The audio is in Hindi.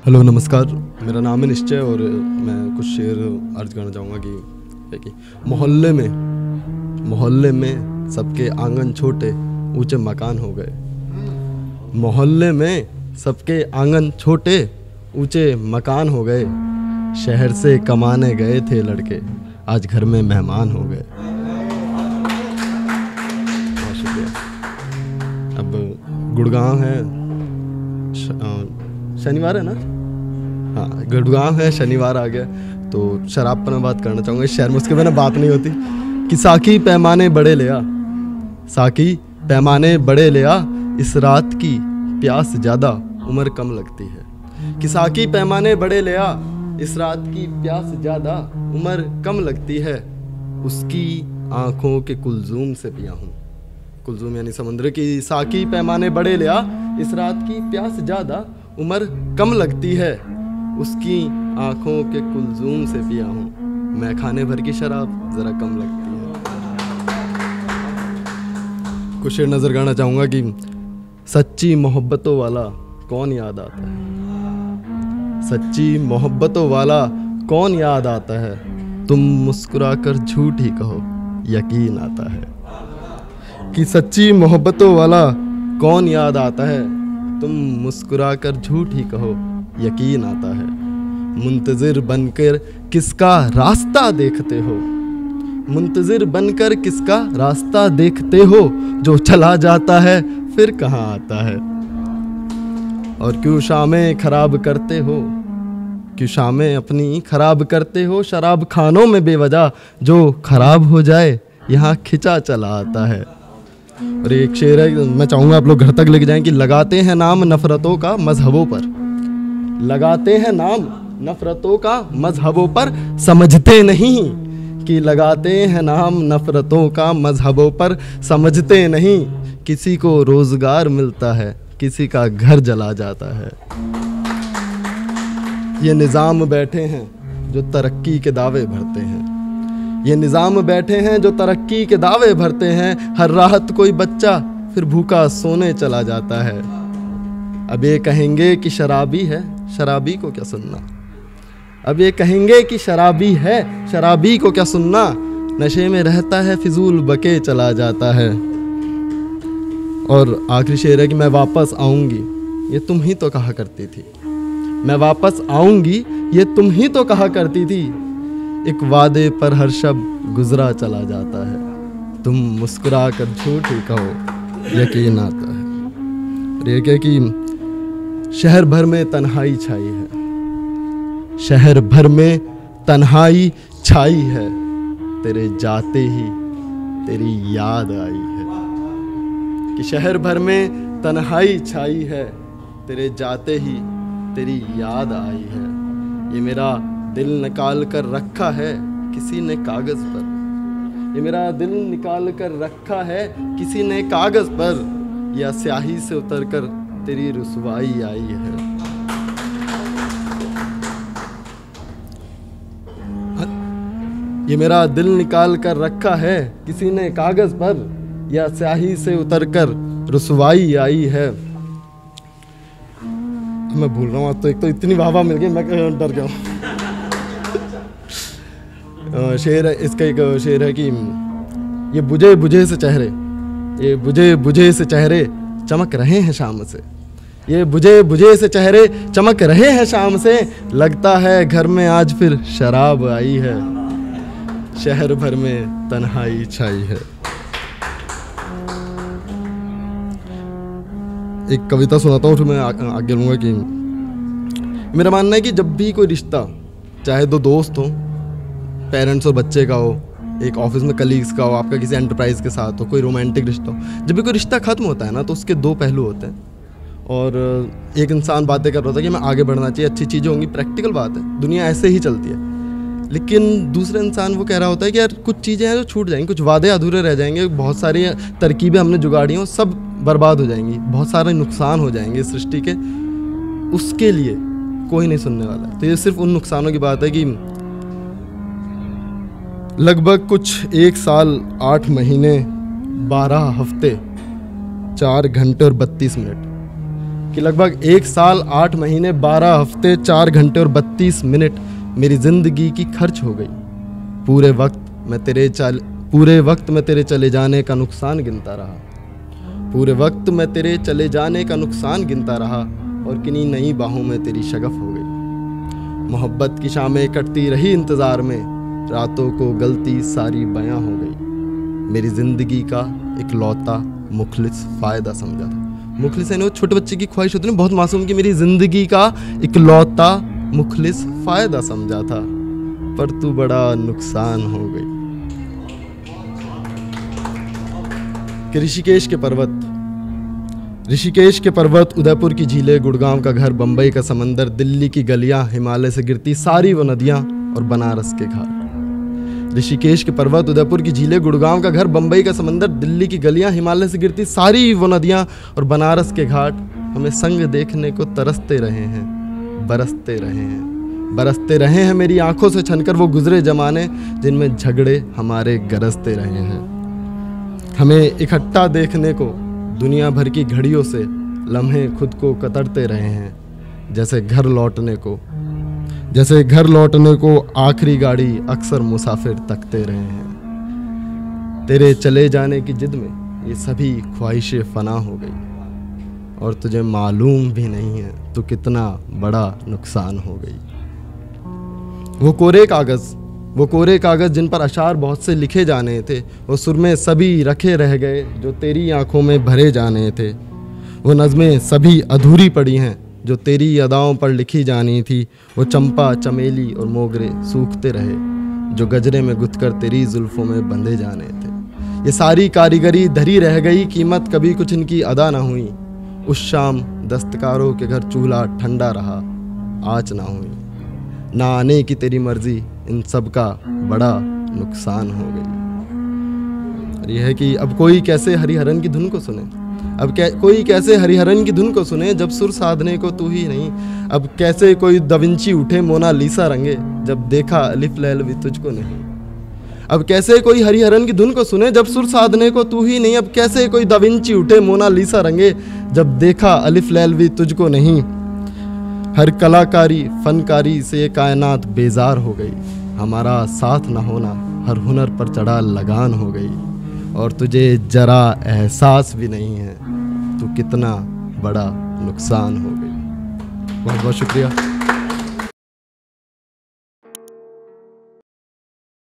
हेलो नमस्कार, मेरा नाम है निश्चय और मैं कुछ शेर अर्ज करना चाहूँगा कि मोहल्ले में सबके आंगन छोटे ऊंचे मकान हो गए। मोहल्ले में सबके आंगन छोटे ऊंचे मकान हो गए। शहर से कमाने गए थे लड़के, आज घर में मेहमान हो गए। बहुत शुक्रिया। अब गुड़गांव है, शनिवार है ना? हाँ, गुड़गांव है, शनिवार आ गया तो शराब पर मैं बात करना चाहूँगा। इस शहर में उसके बिना बात नहीं होती कि साकी पैमाने बड़े ले आ, साकी पैमाने बड़े ले आ, इस रात की प्यास ज़्यादा उम्र कम लगती है। कि साकी पैमाने बड़े ले आ, इस रात की प्यास ज़्यादा उम्र कम लगती है। उसकी आँखों के कुलज़ूम से पिया हूँ, कुलज़ूम यानी समुद्र की। साकी पैमाने बड़े ले आ, इस रात की प्यास ज़्यादा उम्र कम लगती है। उसकी आँखों के कुलज़ूम से पिया हूँ, मैं खाने भर की शराब ज़रा कम लगती है। कुछ शेर नज़र करना चाहूँगा कि सच्ची मोहब्बतों वाला कौन याद आता है, सच्ची मोहब्बतों वाला कौन याद आता है। तुम मुस्कुरा कर झूठ ही कहो यकीन आता है। कि सच्ची मोहब्बतों वाला कौन याद आता है, तुम मुस्कुरा कर झूठ ही कहो यकीन आता है। मुंतज़िर बनकर किसका रास्ता देखते हो, मुंतज़िर बनकर किसका रास्ता देखते हो, जो चला जाता है फिर कहाँ आता है। और क्यों शामें खराब करते हो, क्यों शामें अपनी खराब करते हो शराब खानों में बेवजह, जो खराब हो जाए यहाँ खिंचा चला आता है। और एक शेर है, मैं चाहूँगा आप लोग घर तक लेके जाएं कि लगाते हैं नाम नफ़रतों का मजहबों पर, लगाते हैं नाम नफ़रतों का मजहबों पर, समझते नहीं कि लगाते हैं नाम नफ़रतों का मजहबों पर, समझते नहीं। किसी को रोज़गार मिलता है, किसी का घर जला जाता है। ये निज़ाम बैठे हैं जो तरक्की के दावे भरते हैं, ये निज़ाम बैठे हैं जो तरक्की के दावे भरते हैं। हर रात कोई बच्चा फिर भूखा सोने चला जाता है। अब ये कहेंगे कि शराबी है, शराबी को क्या सुनना। अब ये कहेंगे कि शराबी है, शराबी को क्या सुनना। नशे में रहता है फिजूल बके चला जाता है। और आखिरी शेर है कि मैं वापस आऊँगी ये तुम ही तो कहा करती थी, मैं वापस आऊँगी ये तुम ही तो कहा करती थी। एक वादे पर हर शब गुजरा चला जाता है, तुम मुस्कुरा कर झूठ ही कहो यकीन आता है। और ये क्या कि शहर भर में तन्हाई छाई है, शहर भर में तन्हाई छाई है, तेरे जाते ही तेरी याद आई है। कि शहर भर में तन्हाई छाई है, तेरे जाते ही तेरी याद आई है। ये मेरा दिल निकाल कर रखा है किसी ने कागज़ पर, ये मेरा दिल निकाल कर रखा है किसी ने कागज़ पर, या स्याही से उतर कर तेरी रुसवाई आई है। ये मेरा दिल निकाल कर रखा है किसी ने कागज़ पर, या स्याही से उतर कर रुसवाई आई है। मैं भूल रहा हूँ आज तो, एक तो इतनी वाह मिल गई मैं डर गया हूँ। शेर है, इसका एक शेर है कि ये बुझे बुझे से चेहरे, ये बुझे बुझे से चेहरे चमक रहे हैं शाम से, ये बुझे बुझे से चेहरे चमक रहे हैं शाम से। लगता है घर में आज फिर शराब आई है, शहर भर में तन्हाई छाई है। एक कविता सुनाता हूँ फिर मैं आगे लूँगा कि मेरा मानना है कि जब भी कोई रिश्ता, चाहे दो दोस्त हो, पेरेंट्स और बच्चे का हो, एक ऑफिस में कलीग्स का हो, आपका किसी एंटरप्राइज के साथ हो, कोई रोमांटिक रिश्ता हो, जब भी कोई रिश्ता ख़त्म होता है ना तो उसके दो पहलू होते हैं। और एक इंसान बातें कर रहा था कि मैं आगे बढ़ना चाहिए, अच्छी चीज़ें होंगी, प्रैक्टिकल बात है, दुनिया ऐसे ही चलती है। लेकिन दूसरा इंसान वो कह रहा होता है कि यार कुछ चीज़ें हैं जो छूट जाएंगी, कुछ वादे अधूरे रह जाएंगे, बहुत सारी तरकीबें हमने जुगाड़ी हों सब बर्बाद हो जाएंगी, बहुत सारे नुकसान हो जाएंगे सृष्टि के, उसके लिए कोई नहीं सुनने वाला है। तो ये सिर्फ उन नुकसानों की बात है कि लगभग कुछ 1 साल 8 महीने 12 हफ्ते 4 घंटे और 32 मिनट कि लगभग 1 साल 8 महीने 12 हफ्ते 4 घंटे और 32 मिनट मेरी ज़िंदगी की खर्च हो गई। पूरे वक्त मैं तेरे चले जाने का नुकसान गिनता रहा। पूरे वक्त मैं तेरे चले जाने का नुकसान गिनता रहा और किन्हीं नई बाहों में तेरी शगफ हो गई। मोहब्बत की शामें कटती रही इंतज़ार में, रातों को गलती सारी बयां हो गई। मेरी ज़िंदगी का इकलौता मुखलिस फ़ायदा समझा था। मुखलिस यानी वो छोटे बच्चे की ख्वाहिश होती है ना, बहुत मासूम, की मेरी ज़िंदगी का इकलौता मुखलिस फ़ायदा समझा था, पर तू बड़ा नुकसान हो गई। कि ऋषिकेश के पर्वत, उदयपुर की झीलें, गुड़गांव का घर, बम्बई का समंदर, दिल्ली की गलियां, हिमालय से गिरती सारी वो नदियां और बनारस के घाट। ऋषिकेश के पर्वत, उदयपुर की झीलें, गुड़गांव का घर, बम्बई का समंदर, दिल्ली की गलियां, हिमालय से गिरती सारी वो नदियां और बनारस के घाट हमें संग देखने को तरसते रहे हैं, बरसते रहे हैं मेरी आंखों से छनकर वो गुजरे जमाने जिनमें झगड़े हमारे गरजते रहे हैं। हमें इकट्ठा देखने को दुनिया भर की घड़ियों से लम्हे खुद को कतरते रहे हैं, जैसे घर लौटने को आखिरी गाड़ी अक्सर मुसाफिर तकते रहे हैं। तेरे चले जाने की जिद में ये सभी ख्वाहिशें फना हो गई और तुझे मालूम भी नहीं है तो कितना बड़ा नुकसान हो गई। वो कोरे कागज़ जिन पर अशार बहुत से लिखे जाने थे, वो सुरमे सभी रखे रह गए जो तेरी आंखों में भरे जाने थे। वो नज़में सभी अधूरी पड़ी हैं जो तेरी अदाओं पर लिखी जानी थी। वो चंपा, चमेली और मोगरे सूखते रहे जो गजरे में गुथकर तेरी जुल्फ़ों में बंधे जाने थे। ये सारी कारीगरी धरी रह गई, कीमत कभी कुछ इनकी अदा ना हुई। उस शाम दस्तकारों के घर चूल्हा ठंडा रहा, आँच ना हुई। ना आने की तेरी मर्जी, इन सब का बड़ा नुकसान हो गई। और यह है कि अब कोई कैसे हरिहरन की धुन को सुने, कोई कैसे हरिहरन की धुन को सुने जब सुर साधने को तू ही नहीं। अब कैसे कोई दाविंची उठे मोनालिसा रंगे जब देखा अलिफ लैल भी तुझको नहीं। अब कैसे कोई हरिहरन की धुन को सुने जब सुर साधने को तू ही नहीं। अब कैसे कोई दाविंची उठे मोनालिसा रंगे जब देखा अलिफ लैल भी तुझको नहीं। हर कलाकारी फनकारी से ये कायनात बेजार हो गई। हमारा साथ न होना हर हुनर पर चढ़ा लगान हो गई और तुझे जरा एहसास भी नहीं है तो कितना बड़ा नुकसान हो गई। बहुत बहुत शुक्रिया।